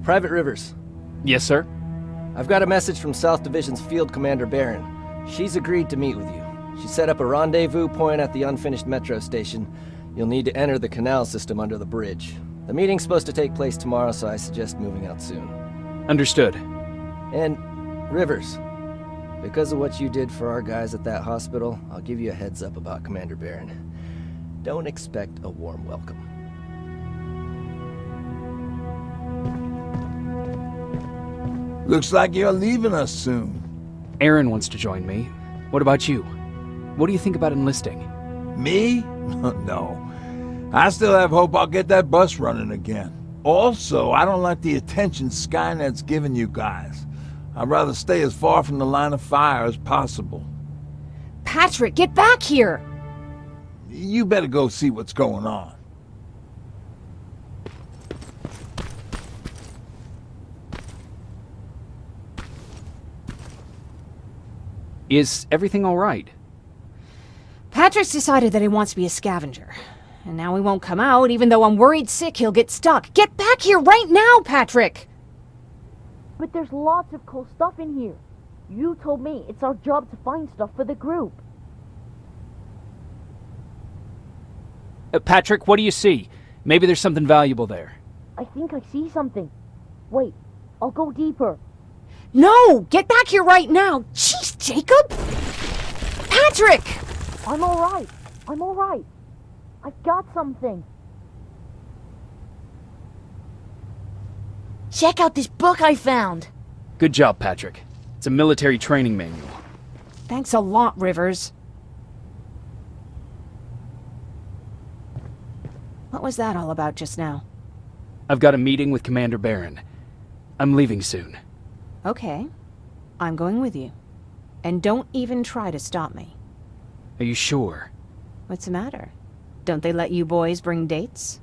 Private Rivers. Yes, sir? I've got a message from South Division's Field Commander Barron. She's agreed to meet with you. She set up a rendezvous point at the unfinished metro station. You'll need to enter the canal system under the bridge. The meeting's supposed to take place tomorrow, so I suggest moving out soon. Understood. And, Rivers, because of what you did for our guys at that hospital, I'll give you a heads up about Commander Barron. Don't expect a warm welcome. Looks like you're leaving us soon. Aaron wants to join me. What about you? What do you think about enlisting? Me? No. I still have hope I'll get that bus running again. Also, I don't like the attention Skynet's giving you guys. I'd rather stay as far from the line of fire as possible. Patrick, get back here! You better go see what's going on. Is everything all right? Patrick's decided that he wants to be a scavenger. And now he won't come out, even though I'm worried sick he'll get stuck. Get back here right now, Patrick! But there's lots of cool stuff in here. You told me it's our job to find stuff for the group. Patrick, what do you see? Maybe there's something valuable there. I think I see something. Wait, I'll go deeper. No! Get back here right now! Jeez, Jacob! Patrick! I'm alright. I'm alright. I've got something. Check out this book I found. Good job, Patrick. It's a military training manual. Thanks a lot, Rivers. What was that all about just now? I've got a meeting with Commander Barron. I'm leaving soon. Okay. I'm going with you. And don't even try to stop me. Are you sure? What's the matter? Don't they let you boys bring dates?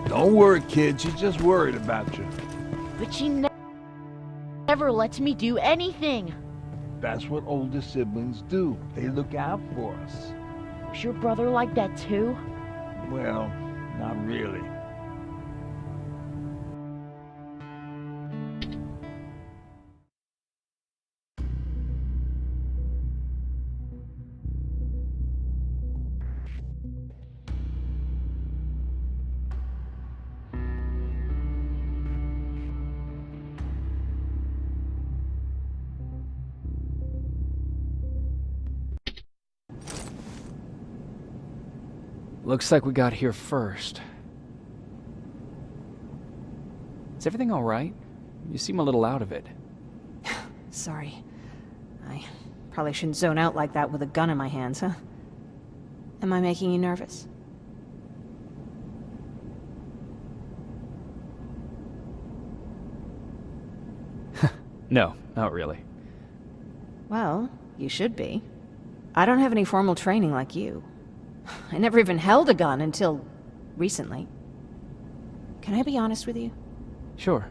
Don't worry, kid. She's just worried about you. But she never lets me do anything. That's what older siblings do. They look out for us. Was your brother like that too? Well, not really. Looks like we got here first. Is everything all right? You seem a little out of it. Sorry. I probably shouldn't zone out like that with a gun in my hands, huh? Am I making you nervous? No, not really. Well, you should be. I don't have any formal training like you. I never even held a gun until recently. Can I be honest with you? Sure.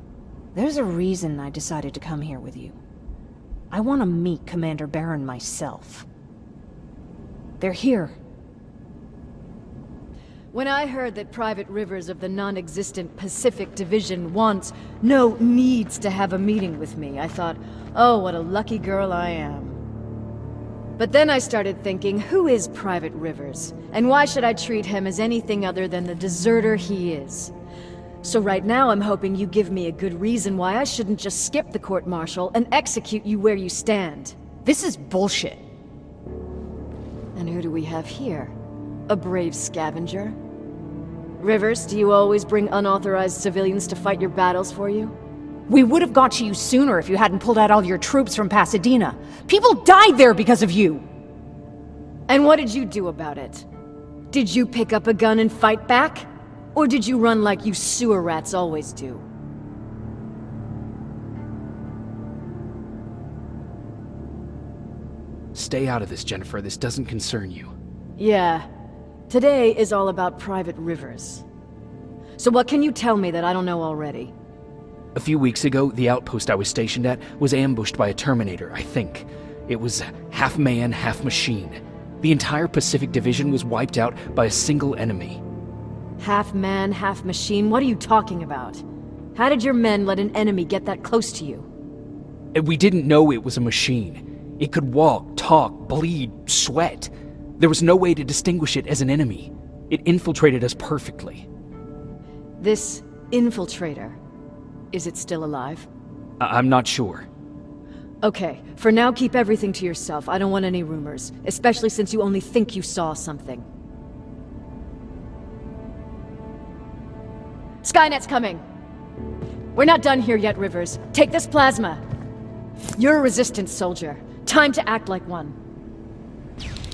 There's a reason I decided to come here with you. I want to meet Commander Barron myself. They're here. When I heard that Private Rivers of the non-existent Pacific Division needs to have a meeting with me, I thought, oh, what a lucky girl I am. But then I started thinking, who is Private Rivers? And why should I treat him as anything other than the deserter he is? So right now I'm hoping you give me a good reason why I shouldn't just skip the court-martial and execute you where you stand. This is bullshit. And who do we have here? A brave scavenger? Rivers, do you always bring unauthorized civilians to fight your battles for you? We would have got to you sooner if you hadn't pulled out all your troops from Pasadena. People died there because of you! And what did you do about it? Did you pick up a gun and fight back? Or did you run like you sewer rats always do? Stay out of this, Jennifer. This doesn't concern you. Yeah. Today is all about Private Rivers. So what can you tell me that I don't know already? A few weeks ago, the outpost I was stationed at was ambushed by a Terminator, I think. It was half man, half machine. The entire Pacific Division was wiped out by a single enemy. Half man, half machine? What are you talking about? How did your men let an enemy get that close to you? And we didn't know it was a machine. It could walk, talk, bleed, sweat. There was no way to distinguish it as an enemy. It infiltrated us perfectly. This infiltrator, is it still alive? I'm not sure. Okay, for now keep everything to yourself. I don't want any rumors, especially since you only think you saw something. Skynet's coming! We're not done here yet, Rivers. Take this plasma. You're a resistance soldier. Time to act like one.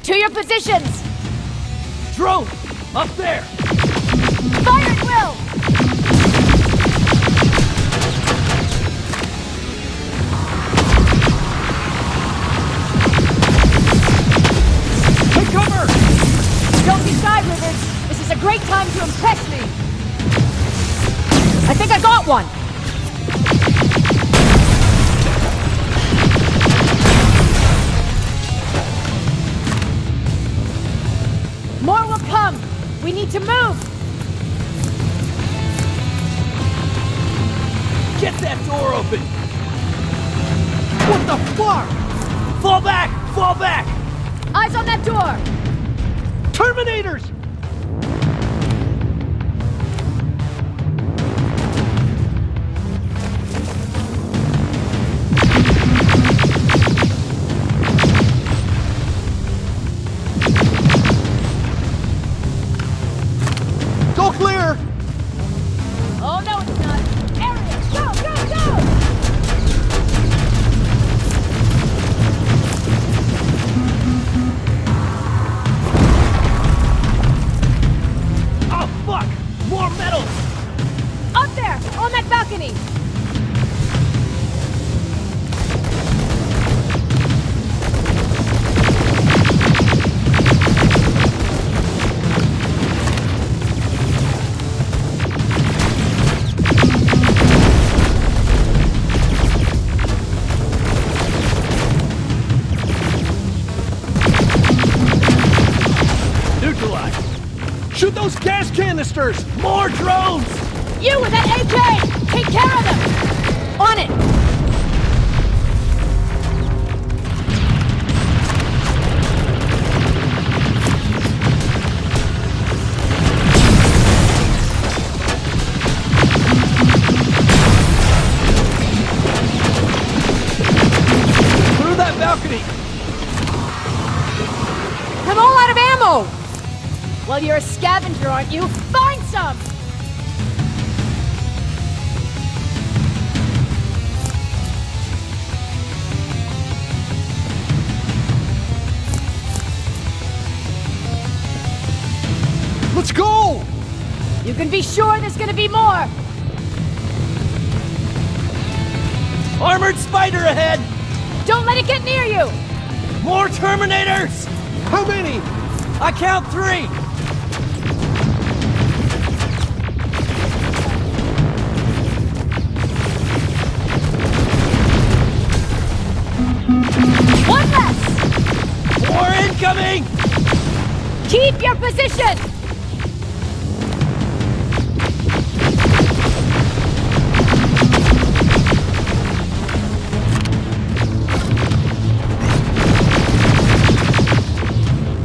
To your positions! Drone! Up there! Fire at will! Take cover! Don't be shy, Rivers. This is a great time to impress me. I think I got one! More will come! We need to move! Get that door open! What the fuck? Fall back! Fall back! Eyes on that door! Terminators! Go clear! Oh no, it's not! Area! Go, go, go! Oh fuck! More metals! Up there! On that balcony! Neutralized! Shoot those gas canisters! More drones! You with that AK! Take care of them! On it! Through that balcony! I'm all out of ammo! Well, you're a scavenger, aren't you? Find some! Let's go! You can be sure there's gonna be more! Armored spider ahead! Don't let it get near you! More Terminators! How many? I count 3! One less! More incoming! Keep your position!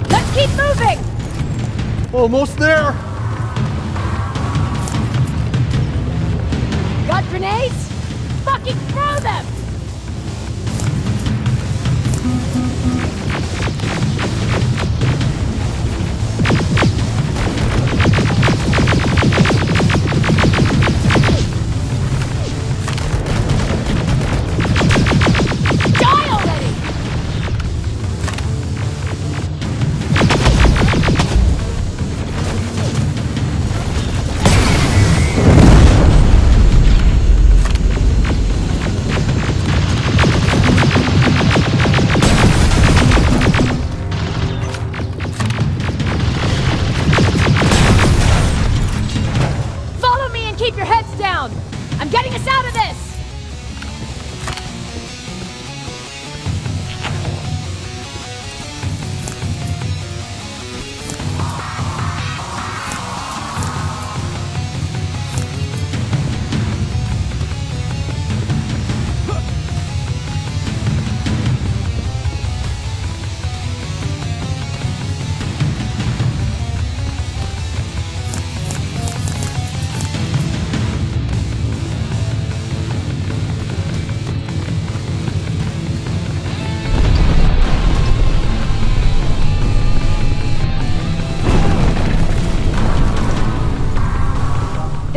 Let's keep moving! Almost there! Got grenades? Fucking throw them! Die already!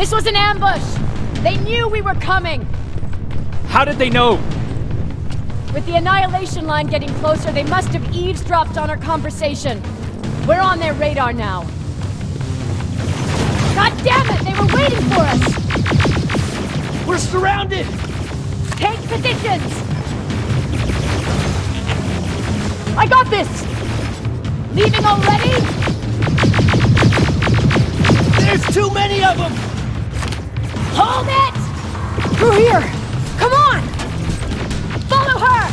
This was an ambush! They knew we were coming! How did they know? With the annihilation line getting closer, they must have eavesdropped on our conversation. We're on their radar now. God damn it! They were waiting for us! We're surrounded! Take positions! I got this! Leaving already? There's too many of them! Hold it! Through here! Come on! Follow her!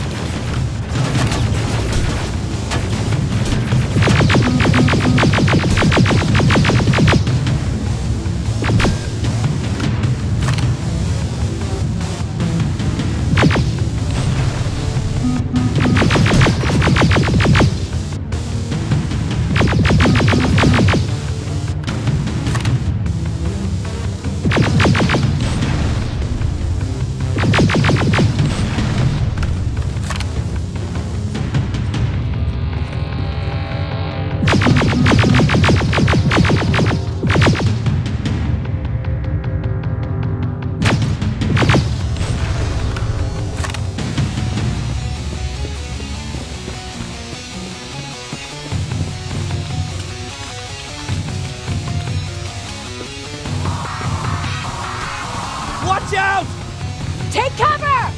Watch out! Take cover!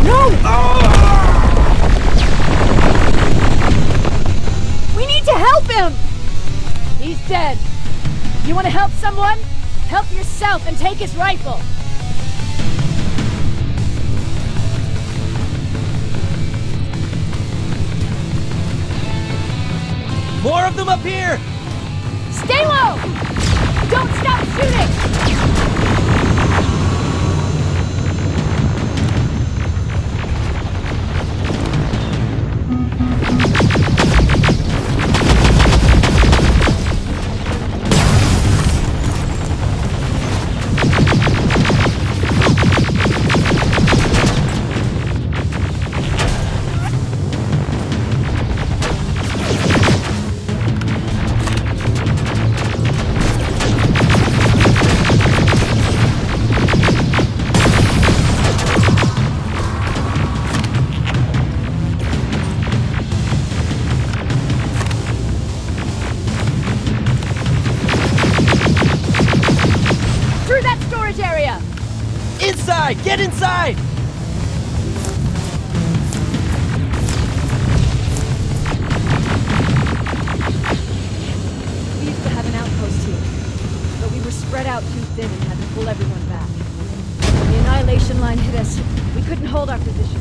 No! We need to help him! He's dead. You want to help someone? Help yourself and take his rifle. More of them up here! Stay low! Don't stop shooting! Through that storage area! Inside! Get inside! We used to have an outpost here, but we were spread out too thin and had to pull everyone back. When the annihilation line hit us, we couldn't hold our position.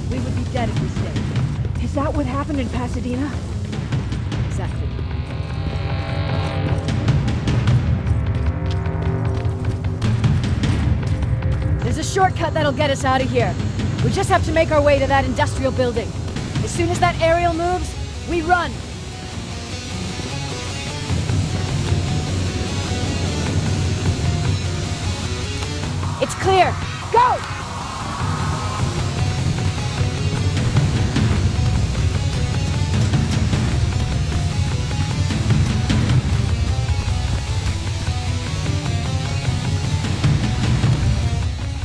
We would be dead if we stayed. Is that what happened in Pasadena? Exactly. There's a shortcut that'll get us out of here. We just have to make our way to that industrial building. As soon as that aerial moves, we run. It's clear. Go!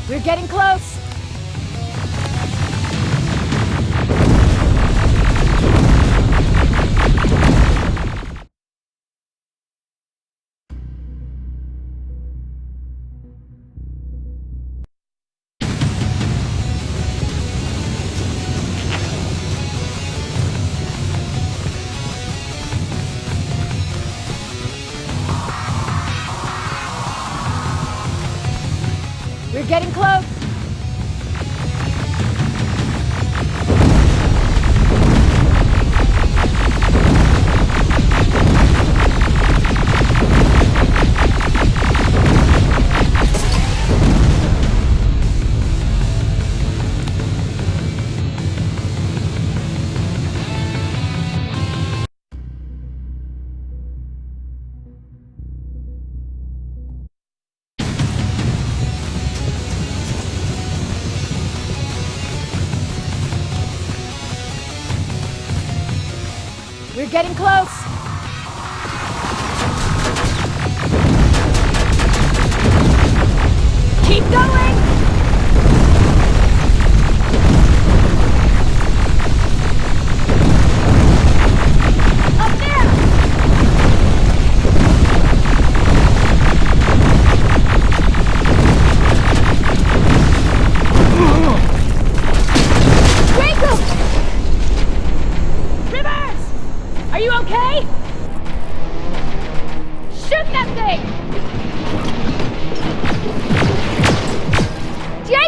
We're getting close. We're getting close. We're getting close.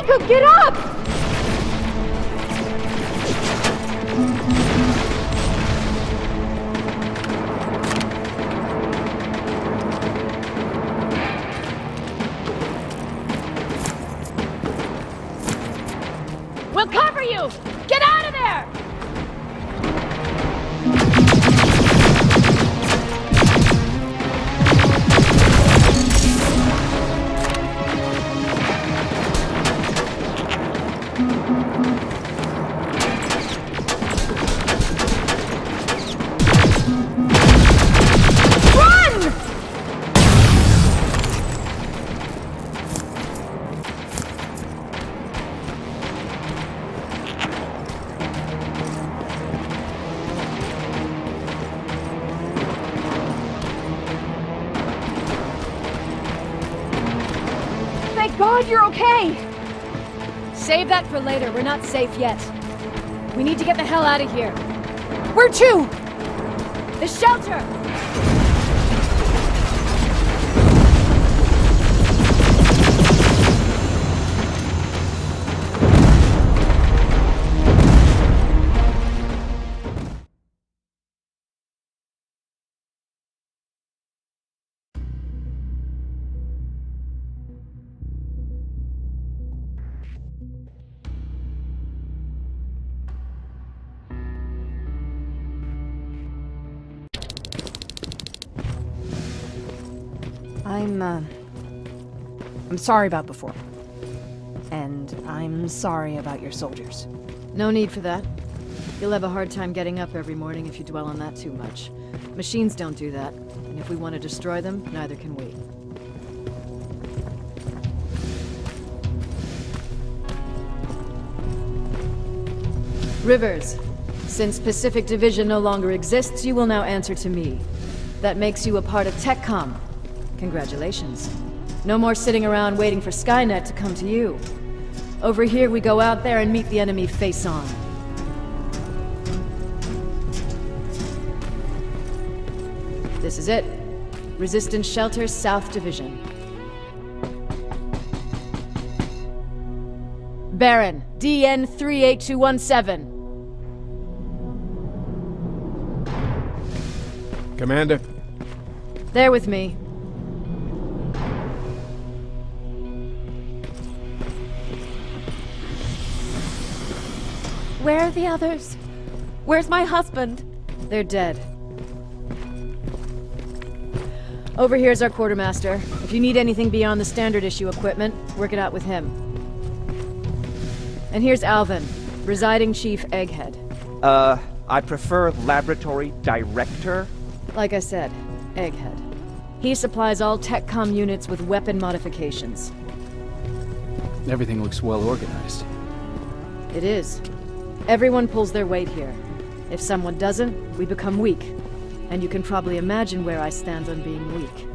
Jacob, get up! We'll cover you! Get out of there! Thank God you're okay! Save that for later. We're not safe yet. We need to get the hell out of here. Where to? The shelter! I'm sorry about before. And I'm sorry about your soldiers. No need for that. You'll have a hard time getting up every morning if you dwell on that too much. Machines don't do that, and if we want to destroy them, neither can we. Rivers, since Pacific Division no longer exists, you will now answer to me. That makes you a part of TechCom. Congratulations. No more sitting around waiting for Skynet to come to you. Over here, we go out there and meet the enemy face on. This is it. Resistance Shelter, South Division. Baron, DN 38217. Commander. They're with me. Where are the others? Where's my husband? They're dead. Over here's our quartermaster. If you need anything beyond the standard issue equipment, work it out with him. And here's Alvin, Presiding Chief Egghead. I prefer Laboratory Director. Like I said, Egghead. He supplies all TechCom units with weapon modifications. Everything looks well organized. It is. Everyone pulls their weight here. If someone doesn't, we become weak. And you can probably imagine where I stand on being weak.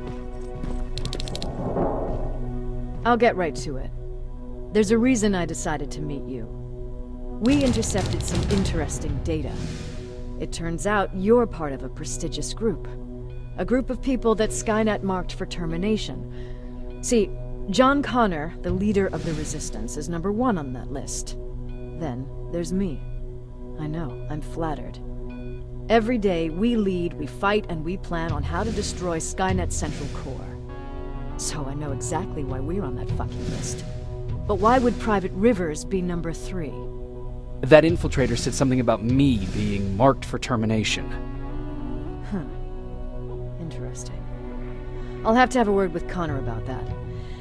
I'll get right to it. There's a reason I decided to meet you. We intercepted some interesting data. It turns out you're part of a prestigious group. A group of people that Skynet marked for termination. See, John Connor, the leader of the Resistance, is number 1 on that list. Then there's me. I know, I'm flattered. Every day, we lead, we fight, and we plan on how to destroy Skynet's central core. So I know exactly why we're on that fucking list. But why would Private Rivers be number 3? That infiltrator said something about me being marked for termination. Interesting. I'll have to have a word with Connor about that.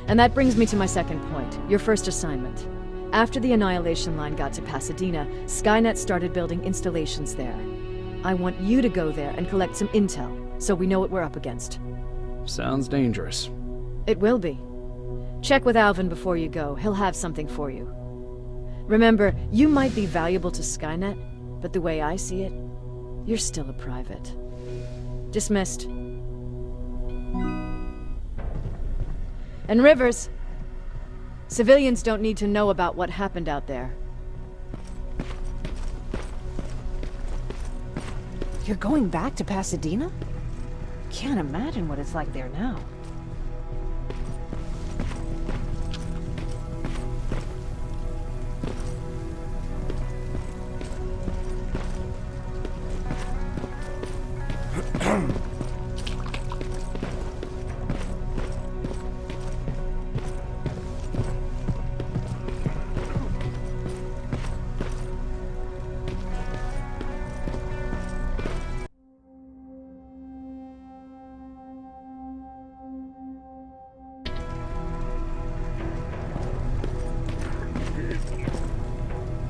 And that brings me to my second point, your first assignment. After the Annihilation Line got to Pasadena, Skynet started building installations there. I want you to go there and collect some intel, so we know what we're up against. Sounds dangerous. It will be. Check with Alvin before you go. He'll have something for you. Remember, you might be valuable to Skynet, but the way I see it, you're still a private. Dismissed. And Rivers, civilians don't need to know about what happened out there. You're going back to Pasadena? Can't imagine what it's like there now.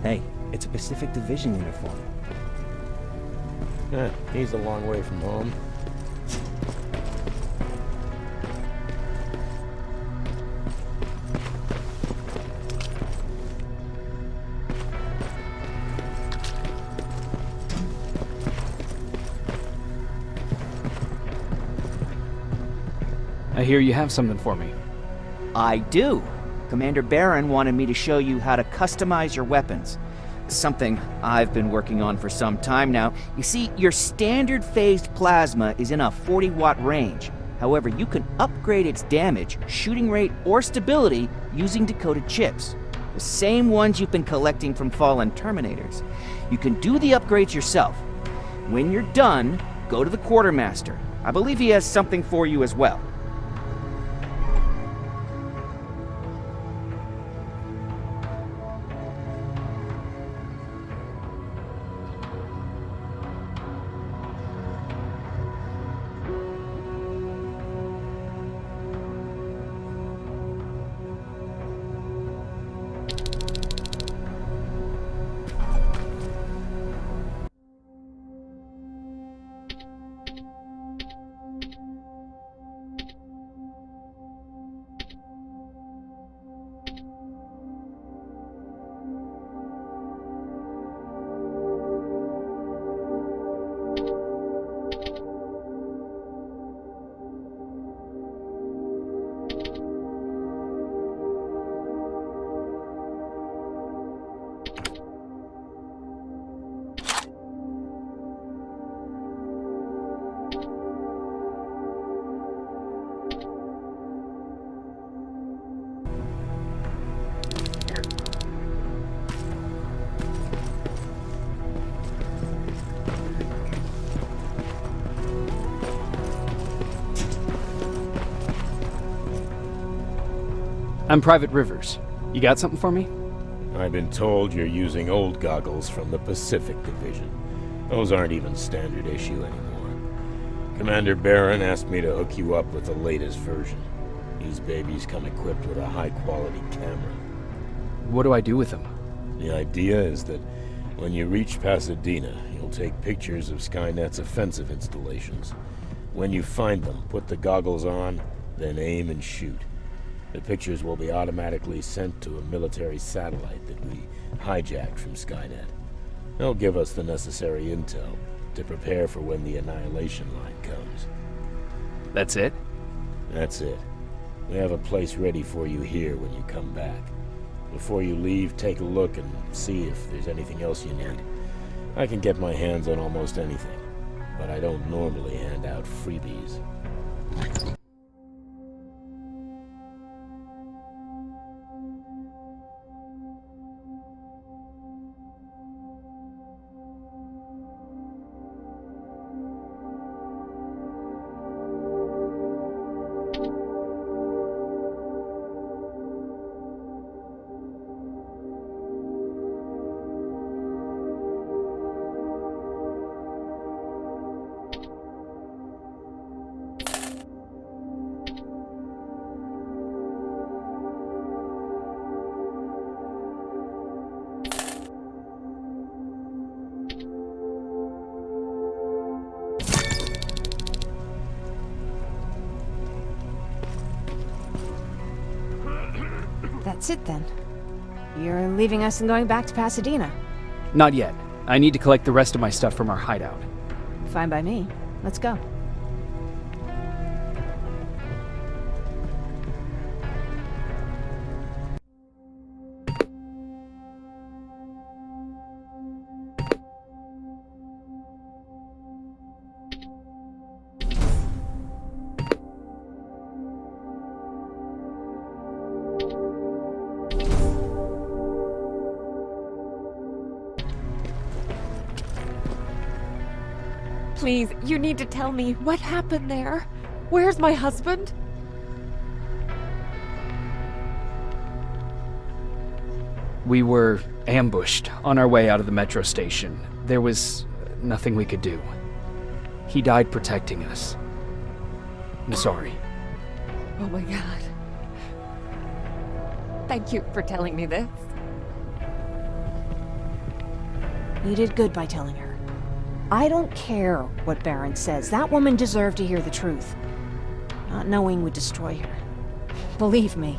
Hey, it's a Pacific Division uniform. He's a long way from home. I hear you have something for me. I do. Commander Barron wanted me to show you how to customize your weapons. Something I've been working on for some time now. You see, your standard phased plasma is in a 40-watt range. However, you can upgrade its damage, shooting rate, or stability using decoded chips. The same ones you've been collecting from fallen Terminators. You can do the upgrades yourself. When you're done, go to the Quartermaster. I believe he has something for you as well. I'm Private Rivers. You got something for me? I've been told you're using old goggles from the Pacific Division. Those aren't even standard issue anymore. Commander Barron asked me to hook you up with the latest version. These babies come equipped with a high-quality camera. What do I do with them? The idea is that when you reach Pasadena, you'll take pictures of Skynet's offensive installations. When you find them, put the goggles on, then aim and shoot. The pictures will be automatically sent to a military satellite that we hijacked from Skynet. They'll give us the necessary intel to prepare for when the annihilation line comes. That's it? That's it. We have a place ready for you here when you come back. Before you leave, take a look and see if there's anything else you need. I can get my hands on almost anything, but I don't normally hand out freebies. That's it then. You're leaving us and going back to Pasadena. Not yet. I need to collect the rest of my stuff from our hideout. Fine by me. Let's go. Please, you need to tell me what happened there. Where's my husband? We were ambushed on our way out of the metro station. There was nothing we could do. He died protecting us. I'm sorry. Oh my god. Thank you for telling me this. You did good by telling her. I don't care what Baron says. That woman deserved to hear the truth. Not knowing would destroy her. Believe me,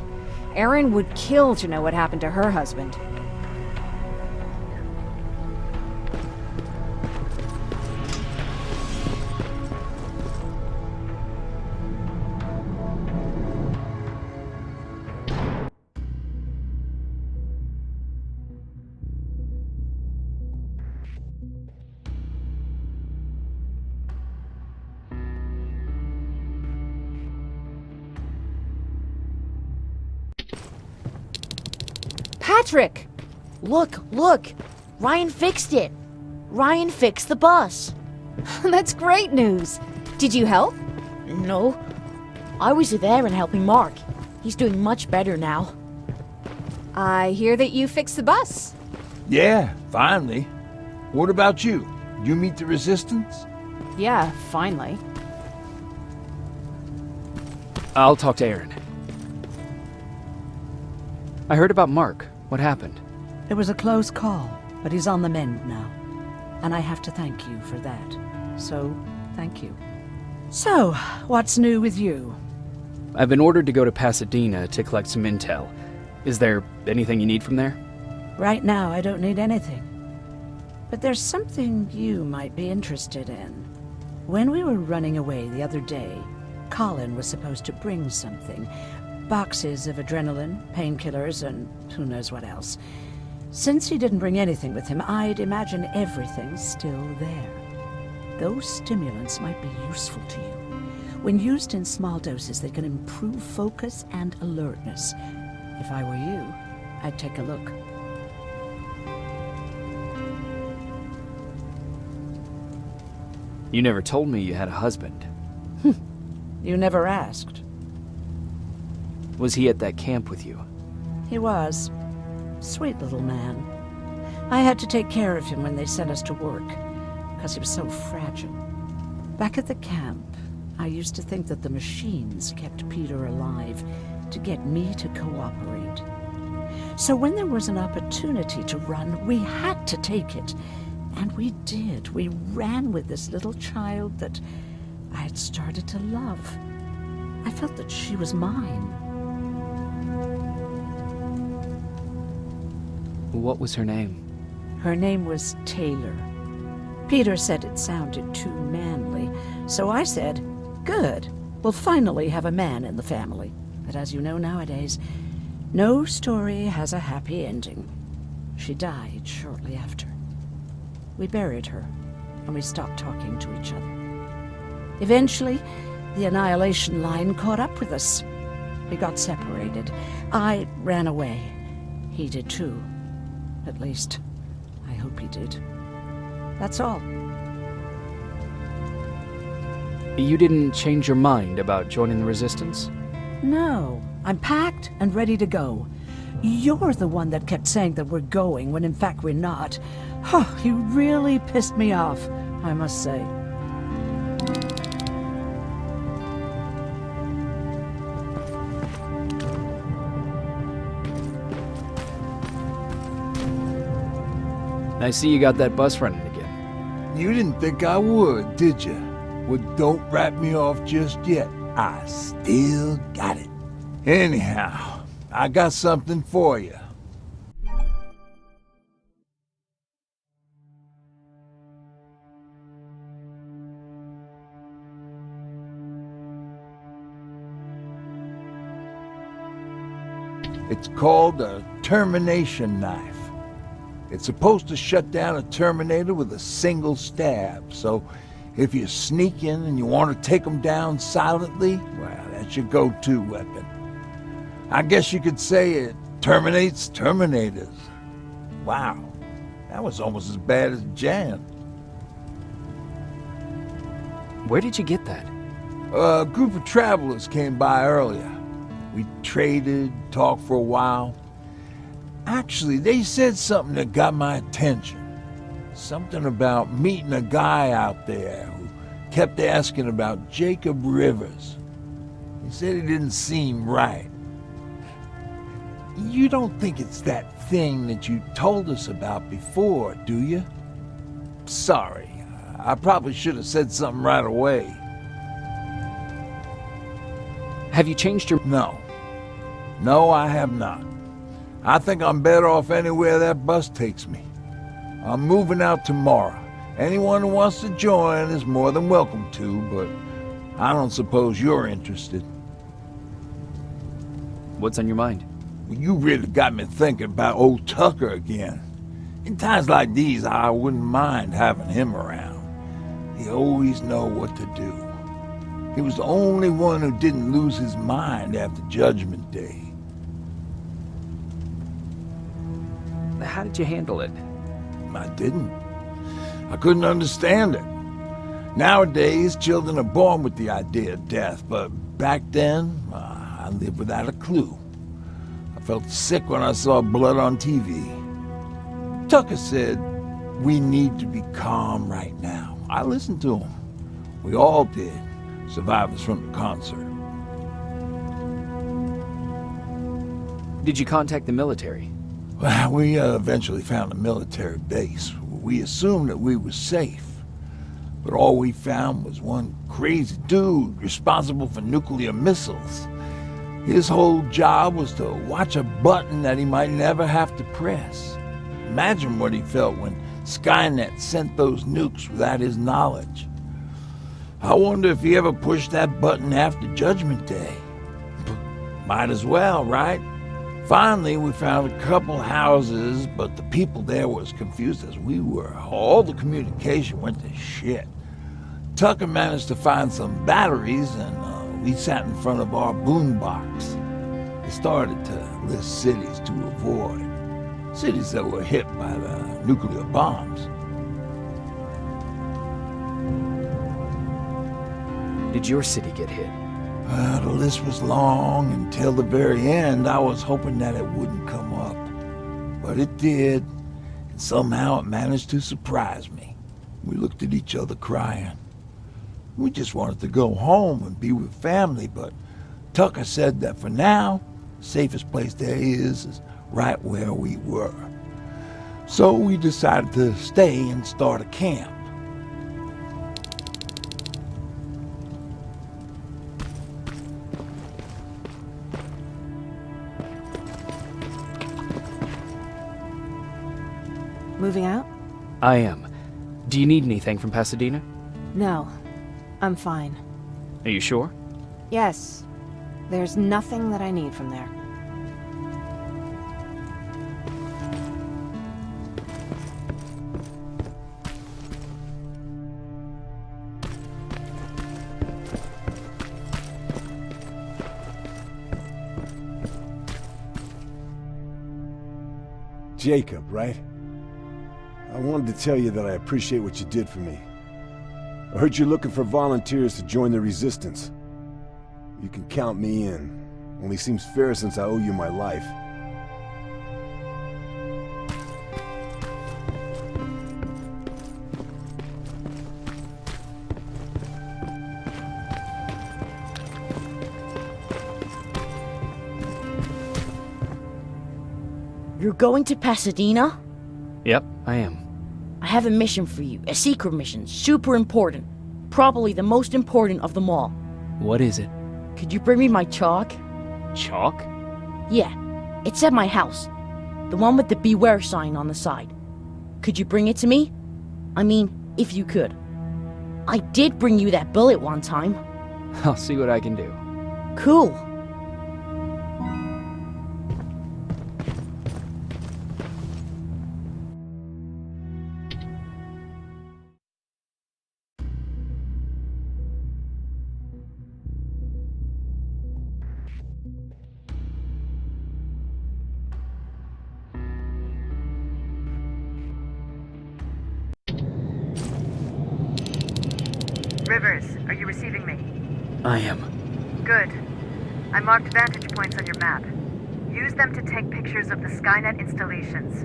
Erin would kill to know what happened to her husband. Patrick! Look! Ryan fixed it! Ryan fixed the bus! That's great news. Did you help? No. I was there and helping Mark. He's doing much better now. I hear that you fixed the bus. Yeah, finally. What about you? You meet the Resistance? Yeah, finally. I'll talk to Erin. I heard about Mark. What happened? It was a close call, but he's on the mend now. And I have to thank you for that. So, thank you. So, what's new with you? I've been ordered to go to Pasadena to collect some intel. Is there anything you need from there? Right now, I don't need anything. But there's something you might be interested in. When we were running away the other day, Colin was supposed to bring something. Boxes of adrenaline, painkillers, and who knows what else. Since he didn't bring anything with him, I'd imagine everything's still there. Those stimulants might be useful to you. When used in small doses, they can improve focus and alertness. If I were you, I'd take a look. You never told me you had a husband. You never asked. Was he at that camp with you? He was. Sweet little man. I had to take care of him when they sent us to work, because he was so fragile. Back at the camp, I used to think that the machines kept Peter alive to get me to cooperate. So when there was an opportunity to run, we had to take it. And we did. We ran with this little child that I had started to love. I felt that she was mine. What was her name? Her name was Taylor. Peter said it sounded too manly, so I said, good, we'll finally have a man in the family. But as you know nowadays, no story has a happy ending. She died shortly after. We buried her, and we stopped talking to each other. Eventually, the Annihilation Line caught up with us. We got separated. I ran away. He did too. At least, I hope he did. That's all. You didn't change your mind about joining the Resistance? No, I'm packed and ready to go. You're the one that kept saying that we're going when in fact we're not. Oh, you really pissed me off, I must say. I see you got that bus running again. You didn't think I would, did you? Well, don't wrap me off just yet. I still got it. Anyhow, I got something for you. It's called a termination knife. It's supposed to shut down a Terminator with a single stab, so if you sneak in and you want to take them down silently, well, that's your go-to weapon. I guess you could say it terminates Terminators. Wow, that was almost as bad as Jan. Where did you get that? A group of travelers came by earlier. We traded, talked for a while. Actually, they said something that got my attention. Something about meeting a guy out there who kept asking about Jacob Rivers. He said he didn't seem right. You don't think it's that thing that you told us about before, do you? sorry. I probably should have said something right away. Have you changed your... No. No, I have not. I think I'm better off anywhere that bus takes me. I'm moving out tomorrow. Anyone who wants to join is more than welcome to, but I don't suppose you're interested. What's on your mind? Well, you really got me thinking about old Tucker again. In times like these, I wouldn't mind having him around. He always know what to do. He was the only one who didn't lose his mind after Judgment Day. How did you handle it? I didn't. I couldn't understand it. Nowadays, children are born with the idea of death, but back then, I lived without a clue. I felt sick when I saw blood on TV. Tucker said, "We need to be calm right now." I listened to him. We all did, survivors from the concert. Did you contact the military? Well, we eventually found a military base. We assumed that we were safe. But all we found was one crazy dude responsible for nuclear missiles. His whole job was to watch a button that he might never have to press. Imagine what he felt when Skynet sent those nukes without his knowledge. I wonder if he ever pushed that button after Judgment Day. Might as well, right? Finally, we found a couple houses, but the people there were as confused as we were. All the communication went to shit. Tucker managed to find some batteries, and we sat in front of our boombox. He started to list cities to avoid. Cities that were hit by the nuclear bombs. Did your city get hit? The list was long. Until the very end, I was hoping that it wouldn't come up. But it did, and somehow it managed to surprise me. We looked at each other crying. We just wanted to go home and be with family, but Tucker said that for now, the safest place there is right where we were. So we decided to stay and start a camp. Moving out? I am. Do you need anything from Pasadena? No. I'm fine. Are you sure? Yes. There's nothing that I need from there. Jacob, right? I wanted to tell you that I appreciate what you did for me. I heard you're looking for volunteers to join the resistance. You can count me in. Only seems fair since I owe you my life. You're going to Pasadena? Yep, I am. I have a mission for you. A secret mission. Super important. Probably the most important of them all. What is it? Could you bring me my chalk? Chalk? Yeah. It's at my house. The one with the beware sign on the side. Could you bring it to me? I mean, if you could. I did bring you that bullet one time. I'll see what I can do. Cool. Rivers, are you receiving me? I am. Good. I marked vantage points on your map. Use them to take pictures of the Skynet installations.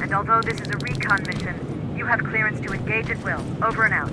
And although this is a recon mission, you have clearance to engage at will. Over and out.